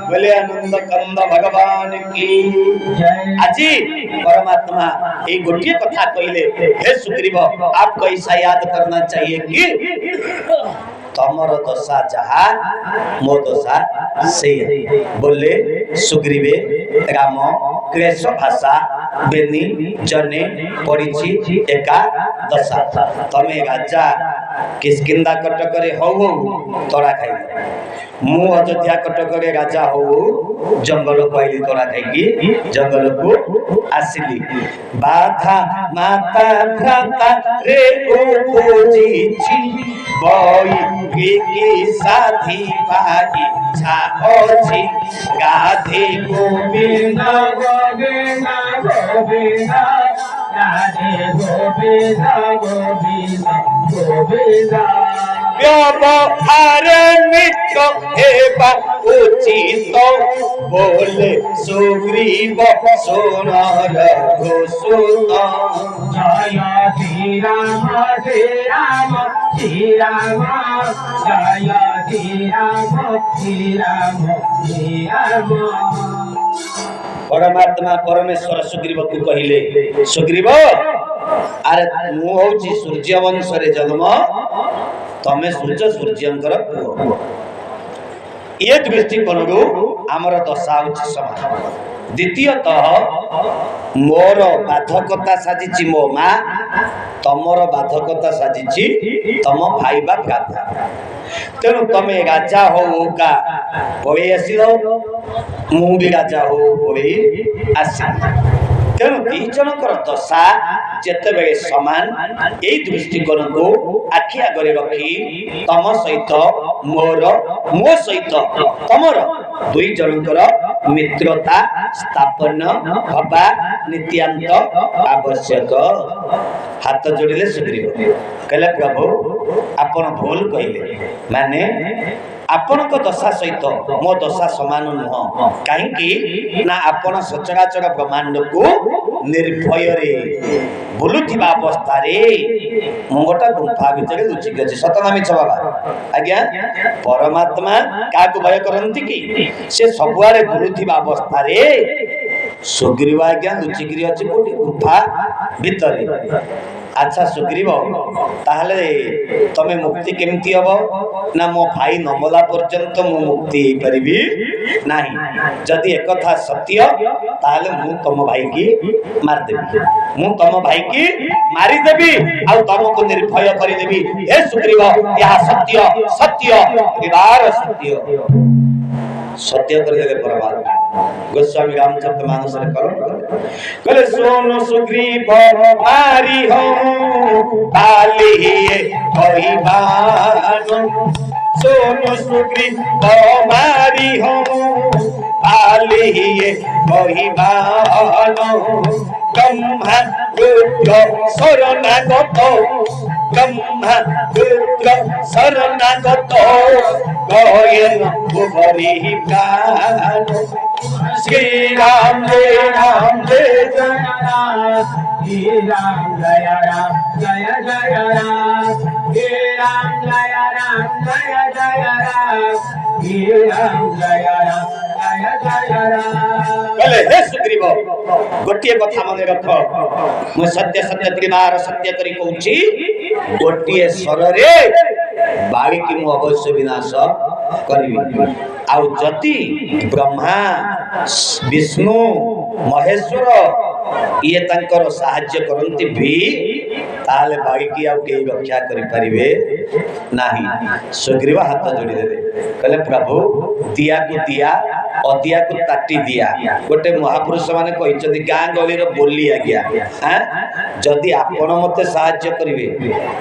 बोले आनंद कंद भगवान की आज परमात्मा ये गोटे कथा कहले, हे सुग्रीव आपको ऐसा याद करना चाहिए कि तमर दशा जहा मो दशा से बोले सुग्रीवे राम क्लेश भाषा बेनी जने पड़ी एका दशा तमे राजा किसकिंदा कटकरे हो तोड़ा खाई मु अयोध्या कटकरे राजा हो जंगल पाइली तोड़ा खाई जंगल को आसिली बाधा माता भ्राता रे ओजी बई की साथी भाई छाओछि गाधे गोविंद गोविंद गोविंद राधे गोविंद गोविंद गोविंद व्यवहार मित्र एवा उचित बोले सुग्रीव सुन रघुसुत जय श्री राम श्री राम श्री राम जय श्री राम श्री राम श्री राम। परमात्मा परमेश्वर सुग्रीव को कहले सुग्रीव अरे मु होची सूर्य वंश रे जन्म तमे सूर्यंकर पुओ ये दृष्टिकोण आमर दशा होची समान। द्वितीयतः मोर बाधकता साजिची मो माँ तमर बाधकता साजिची तम भाई बा भ्राता तेणु तमे राजा हो का पड़े आसिल मु भी राजा हो पड़े आसिल तेणु दी जनकर दशा जेते बेले समान यही दृष्टिकोण को आखि आगे रखी तम सहित मोर मो सहित तमर दुई जनकर मित्रता स्थापन हवा नित्यांत आवश्यक। हाथ जोड़िले सुग्रीव कहले प्रभु आपण भूल कहले माने आपण दशा सहित मो दशा समान नुह कहीं ना आपण सचराचर ब्रह्मांड को निर्भय रे बुलुथिबा अवस्था रे मु गोटा गुंफा भितर लुचिक अछि सतना मिछ बाबा आज्ञा परमात्मा काको भय करंती कि से सबुआरे बुलुथिबा अवस्था रे सुग्रीव आज्ञा लुचिक अछि कोठी गुंफा भितर। अच्छा सुग्रीव ताहले तमे मुक्ति केमती हबो ना मो भाई नमला पर्यंत मु मुक्ति हे परिबी नाही जदि एकथा सत्य ताहले मु तम भाई की मार देबी मु तम भाई की मारी देबी आ तमको निर्भय करि देबी। हे सुग्रीव यह सत्य सत्य विवार सत्य सत्य कर देले परमात्मा गोस्वामी रामचरित मानस रे कहले सोनो सुग्रीव मारी हो बाली कहिबानो सोनो सुग्रीव मारी हो बाली कहिबानो ब्रह्मा रुद्र शरणागत ब्रह्मा रुद्र शरणागत गयन भुवरि प्राण श्री राम जय जय राम श्री राम जय जय राम श्री राम जय जय राम श्री राम जय राम। बोले हे सुग्रीव गोटिए कथा मन रख मु सत्य सत्य त्रिवार सत्य करी कहूची गोटिए स्वर रे बागी की मु अवश्य विनाश करिवि आउ जति ब्रह्मा विष्णु महेश्वर ये तंकर सहाय्य करंती भी ताले बागी की आउ के रक्षा करि परिबे नाही। सुग्रीव हाथ जोड़ी देले कहले प्रभु दिया को दिया अदिया को ताटी दिया गोटे महापुरुष माने कहिचंदी गां गली रो बोली आज्ञा हां जदि आपण मते सहाय्य करिवे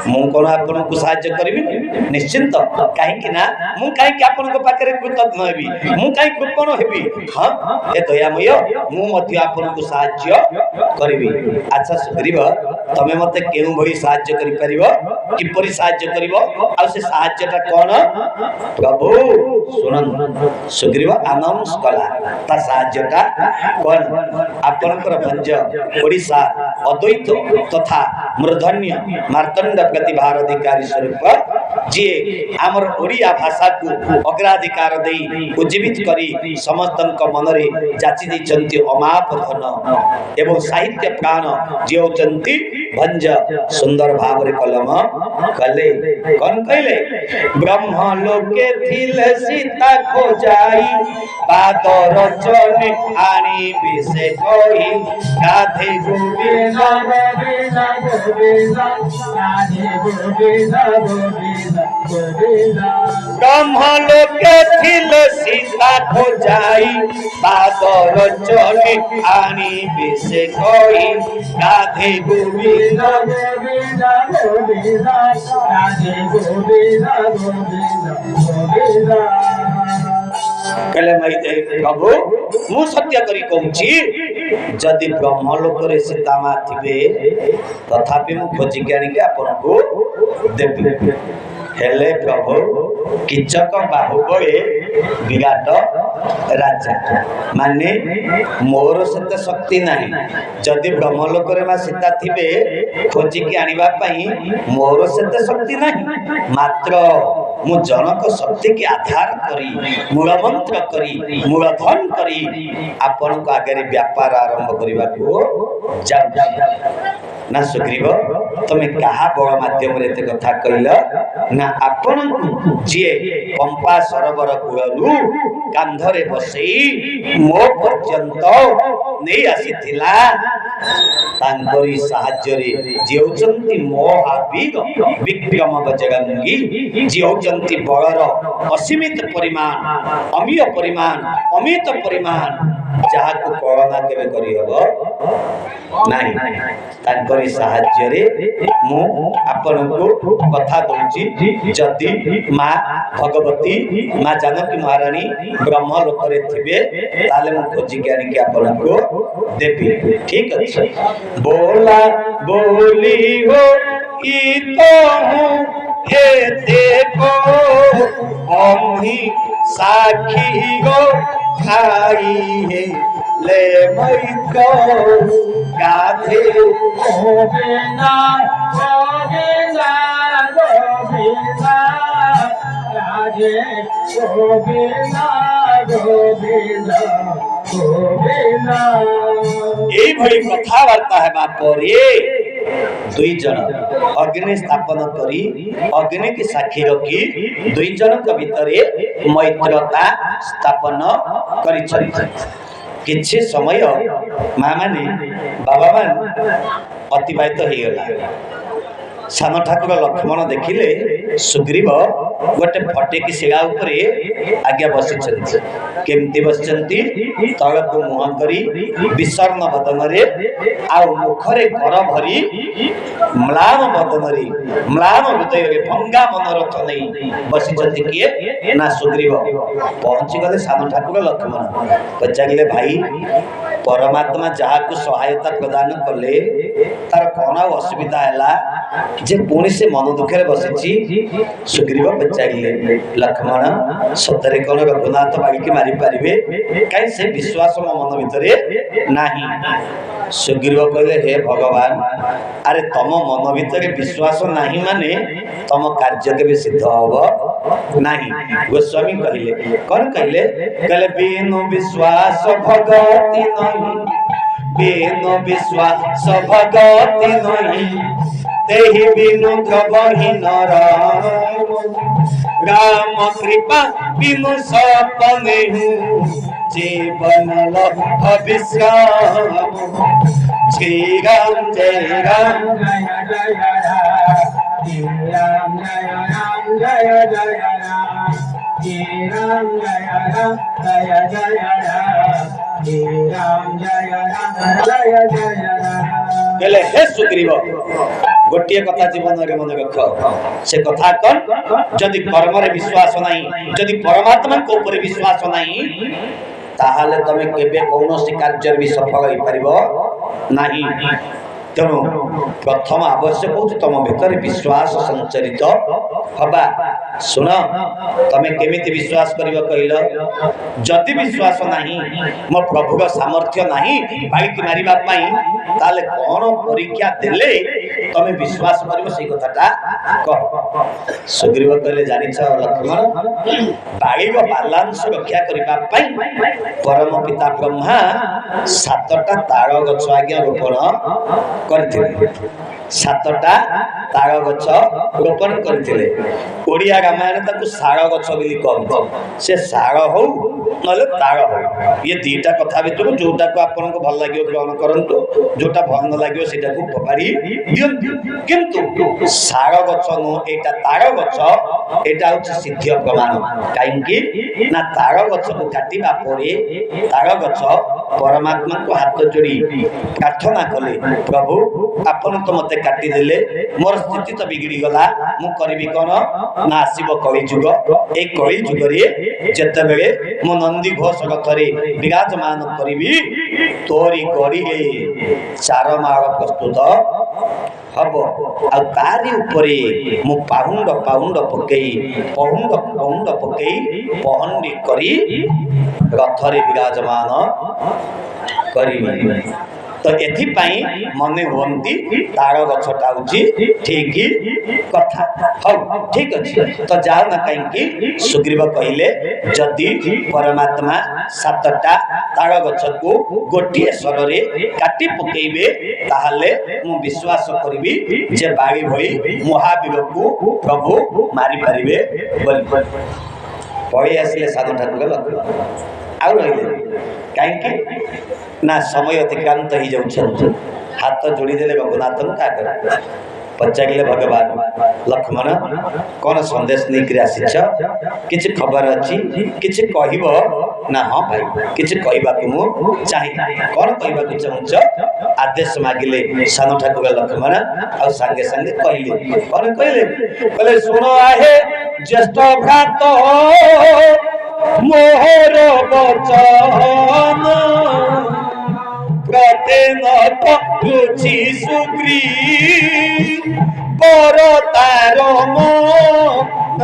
मु कोन आपण को सहाय्य करिवि निश्चिंत काहे कि ना मु काहे कि आपण को पाखरे कृतज्ञ हेबी मु काहे कृपण हेबी हां ए दयामय मु मते आपण को सहाय्य करिवि। अच्छा सुग्रीव तमे मते केउ भई सहाय्य करि परिबो किपरि सहाय्य करिवो आ से सहाय्यटा कोन प्रभु सुनन सुग्रीव आनम କଲା ତା ସାହାଯ୍ୟଟା କଣ ଆପଣଙ୍କର ଭଞ୍ଜ ଓଡ଼ିଶା ଅଦ୍ୱୈତ ତଥା ମୂର୍ଧନ୍ୟ ମାର୍ତ୍ତଣ୍ଡ ପ୍ରତିଭାର ଅଧିକାରୀ ସ୍ୱରୂପ ଯିଏ ଆମର ଓଡ଼ିଆ ଭାଷାକୁ ଅଗ୍ରାଧିକାର ଦେଇ ଉଜ୍ଜୀବିତ କରି ସମସ୍ତଙ୍କ ମନରେ ଯାଚି ଦେଇଛନ୍ତି ଅମାପ ଧନ ଏବଂ ସାହିତ୍ୟ ପ୍ରାଣ ଯିଏ ହେଉଛନ୍ତି ଭଞ୍ଜ ସୁନ୍ଦର ଭାବରେ କଲମ କଲେ କଣ କହିଲେ ବ୍ରହ୍ମ ଲୋକେ ଥିଲେ ସୀତା ଖୋଜାଇ ପାଦ ରଚନେ ଆଣିବି ସେ କହି ରାଧେ ଗୋବିନ୍ଦ ব্রহ্ম লোকে ছিল সীতা খোঁজাই পাদ রচনে আনিবে সে কই রাধে গোবিন্দ कहले प्रभु मु सत्य करी कहूची जदि ब्रह्मलोक रे सीता मा थिबे तथापि मु खोजी के आनी के आपन को देबी हेले प्रभु किचक बाहुबले विराट राजा माने मोर सत्य शक्ति नहीं जदि ब्रह्मलोक रे मा सीता थिबे खोजी के आनिबा पई मोर सत्य शक्ति नहीं मात्र मु जनक शक्ति के आधार करी मूल मंत्र करी मूल धन करी आपन को आगे व्यापार आरंभ करबा को जाऊ ना सुग्रीव तमे कहा बड़ माध्यम रे ते कथा कहिल ना आपन जे पंपा सरोवर कुळरू कांधरे बसई मो पर्यंत नहीं आसीथिला तांकरी साहाय्य रे जेउचंती मोहाबीर विक्रम बजरंगी जेउचंती बळर असीमित परिमाण अमीय परिमाण अमित परिमाण जहा को कळना केबे करी हबो नाही तांकरी साहाय्य रे मु आपन को कथा दउची जदि मां भगवती मां जानकी महारानी ब्रह्म लोक रे थिबे ताले मु खोजी के आनी के आपन को देबी ठीक अछि बोला बोली हो ई तो हूं हे देखो अमही साखी गो खाई है ले मई को गाधे गोविंदा गोविंदा गोविंदा राधे गोविंदा गोविंदा गोविंदा এই ভଳି কথাবার্তা হেবা পরে दुई जन अग्नि स्थापन करी अग्नि की साक्षी रखी दुई जन भितर मैत्रता स्थापन करी किछि समय माँ माने बाबा मान अतिबाहित हो गला सान ठाकुर लक्ष्मण देखिले सुग्रीव गोटे फटेकी शिला उपरे आज्ञा बसिछन्ति केमती बसिछन्ति तळक मुह करी विषर्ण बदन रे आ मुखरे कर भरी म्लान बदन रे म्लान हृदय रे भंगा मनोरथ नै बसिछन्ति किए ना सुग्रीव पहुंची गले सान ठाकुर लक्ष्मण पचारिले भाई परमात्मा जहा को सहायता प्रदान कले तार कोन असुविधा हैला जे पुणी से मन दुखे बसी सुग्रीव पचारे लक्ष्मण सतरे कौन रघुनाथ बाड़ी के मारी पारे कहीं से विश्वास मो मन भितर नाही सुग्रीव कहले हे भगवान अरे तम मन भितर विश्वास नाही माने तम कार्य के सिद्ध हब नाही गोस्वामी कहले कौन कहले कहले बिनु विश्वास भगति नहीं बिनु विश्वास भगति नहीं तेहि बिनु द्रवहि नर राम कृपा बिनु सपने जीवन अविश्राम श्री राम जय राम जय जय राम जय राम जय जय राम जय राम जय राम जय जय राम जय राम जय राम जय जय राम कहले हे सुग्रीव गोटे कथा जीवन रे मन रख से कथा कौन जदि कर्म रे विश्वास नहीं जदि परमात्मा को ऊपर विश्वास नहीं ताहाले तमे केबे कौनसी कार्य भी सफल होई परिबो नहीं तेणु प्रथम आवश्यक हो तुम भितर विश्वास संचरित हवा। सुन तमें केमिति विश्वास कर कहल जदि विश्वास नहीं मो प्रभुर सामर्थ्य नहीं बाइक मारिबा पई ताले कौन परीक्षा देले तमें विश्वास करिवो से कथाटा कह। सुग्रीव कहले जानिछ लक्ष्मण बाइक बैलेंस रक्षा करिबा पई परम पिता ब्रह्मा 7टा ताड़ गछ आज्ञा रोपण करथिले। 7टा ताड़ गछ रोपण करथिले। ओडिया रामायण ताकू साड़ गछ बोली कहते से साड़ हो नले ताड़ हो ये दीटा कथा भितर जोटा को आपन को भल लागियो ग्रहण करंतु जोटा भल न लागियो सेटा को फपाड़ी दियंतु किंतु साड़ गछ नो एटा ताड़ गछ एटा होछि सिद्ध प्रमाण काई कि ना ताड़ गछ को काटिबा परे ताड़ गछ परमात्मा को हाथ जोड़ी प्रार्थना कले प्रभु आपन तो मते काटी देले मोर स्थिति तो बिगड़ी गला मु करबी कोन ना आसीबो कली जुग ए कली जुग रे जते बेले मो नंदी घोष रथरे विराजमान करबी तोरी करिले चार माळ प्रस्तुत हबो आ तारी ऊपरे मु पाहुंड पाहुंड पकेई पाहुंड पकेई पहंडी करी रथरे विराजमान करिबी। तो एथि पाई मने होंती ताड़ गछटा होची ठीक कथा हौ ठीक अछि तो जाओ ना कहीं सुग्रीव कहले जदि परमात्मा 7टा ताड़ गछ को गोटिए स्वर रे काटी पकेइबे ताहले मु विश्वास करबी जे बागी भई महावीर को प्रभु मारी परिबे बोल पळी आसिले साधु ठाकुर आउ रहिले काहे ना समय अतिक्रांत हो जाऊँ हाथ जोड़ी देले रघुनाथ का कर पचारे भगवान लक्ष्मण कौन संदेश नहीं कर आसीछ किछि खबर अच्छी किछि कहबो ना हाँ भाई किछि कहबा को मु चाहि कौन कहबा को चाहूछ आदेश मागिले सानो ठाकुर लक्ष्मण आ संगे संगे कहले कौन कहले सुनो आहे ज्येष्ठ भ्रात मोहर बचन प्रतिनत रुचि सुग्री पर तार मन